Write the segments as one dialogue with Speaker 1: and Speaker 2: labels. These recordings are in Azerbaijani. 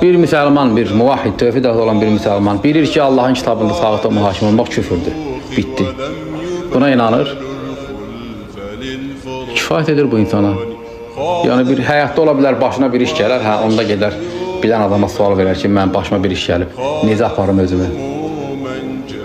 Speaker 1: Bir müsəlman, bir muvahhid, tövhid ehli olan bir müsəlman bilir ki, Allahın kitabında tağuta mühakim olmaq küfürdür. Bitti. Buna inanır. Kifayət edir bu insana. Yəni bir həyatda ola bilər, başına bir iş gələr, hə, onda gedər, bilən adama sual verər ki, mən başıma bir iş gəlib, necə aparım özümü?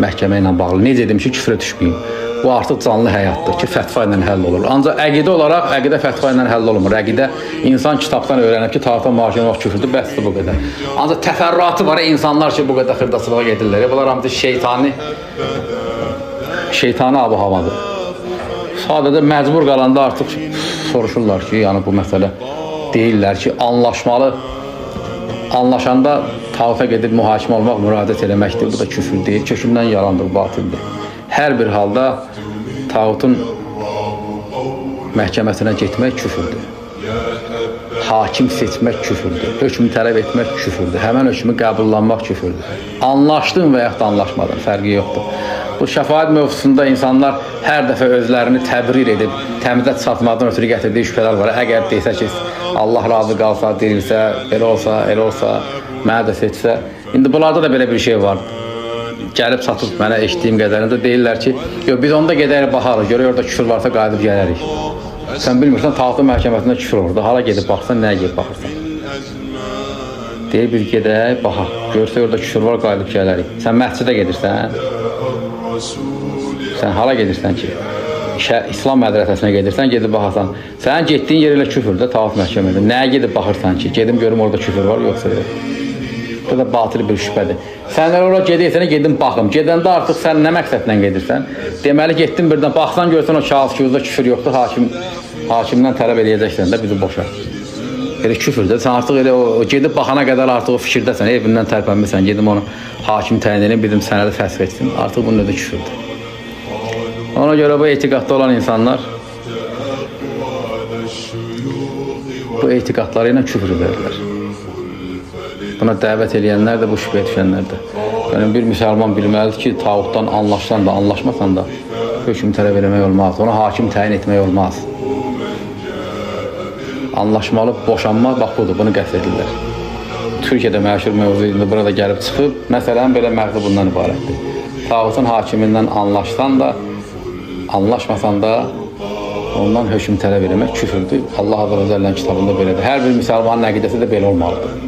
Speaker 1: Məhkəmə ilə bağlı. Necə edim ki, küfrə düşməyim? Bu artıq canlı həyatdır ki, fətva ilə həll olur. Ancaq əqidə olaraq, əqidə fətva ilə həll olmur. Əqidə insan kitabdan öyrənib ki, tağuta mühakim olmaq küfürdür, bəsdir bu qədər. Ancaq təfərrüatı var, insanlar ki, bu qədər xırdaçılığa gedirlər. Bunlar hamısı şeytani ab-havadır. Sadəcə məcbur qalanda artıq soruşurlar ki, yəni bu məsələ deyirlər ki, anlaşmalı. Anlaşanda tağuta gedib mühakimə olmaq, müraciət eləməkdir. Bu da küfür deyil, kökündən yalandır, batildir. Hər bir halda tağutun məhkəməsinə getmək küfürdür. Hakim seçmək küfürdür. Hökmü tələb etmək küfürdür. Həmən hökmü qəbullanmaq küfürdür. Anlaşdın və yaxud da anlaşmadın, fərqi yoxdur. Bu şəfaət mövzusunda insanlar hər dəfə özlərini təbrir edib, təmizə çatmadan ötürü gətirdiyi şübhələr var. Əgər desə ki, Allah razı qalsa, deyilsə, elə olsa, mənə də seçsə. İndi bunlarda da belə bir şey var. Gəlib satıb mənə eşitdiyim qədərində deyirlər ki, biz onda gedərik, baxarıq, görək orada küfür varsa qayıdıb gələrik. Sən bilmirsən, tağuta məhkəməsində küfür orada, hala gedib baxsan, nəyə gedib baxırsan? Deyir, biz gedək, baxaq, görsək orada küfür var, qayıdıb gələrik. Sən məscidə gedirsən, sən hala gedirsən ki, İslam mədrəsəsinə gedirsən, gedib baxarsan. Sənin getdiyin yer ilə küfürdür, tağut məhkəmədə. Nəyə gedib baxırsan ki, gedim görüm orada küfür var, yoxsa yox. Bu da batil bir şübhədir. Sənlər oraya gedirsən, gedim baxım. Gedəndə artıq sən nə məqsədlə gedirsən? Deməli, getdin birdən, baxsan görsən o kağız ki, orada küfür yoxdur, hakimdən tələb eləyəcəksən də bizi boşa. Elə küfürdür. Sən artıq elə o gedib baxana qədər artıq o fikirdəsən, evindən tərpənmirsən, gedim onu hakim təyin edin, bizim sənədi fəsx etsin. Artıq bunun özü küfürdür. Ona görə bu etiqadda olan insanlar bu etiqadları ilə küfür edirlər. Buna dəvət edənlər də, bu şübhəyə düşənlər də. Yəni, bir müsəlman bilməlidir ki, tağutdan anlaşsan da, anlaşmasan da hökm tələb eləmək olmaz, ona hakim təyin etmək olmaz. Anlaşmalı boşanma, bax budur, bunu qəsd edirlər. Türkiyədə məşhur mövzu indi burada gəlib çıxıb, məsələn, belə məğzi bundan ibarətdir. Tağutun hakimindən anlaşsan da, anlaşmasan da ondan hökm tələb eləmək küfürdür. Allah Azərbaycanın kitabında belədir. Hər bir müsəlmanın əqidəsi də belə olmalıdır.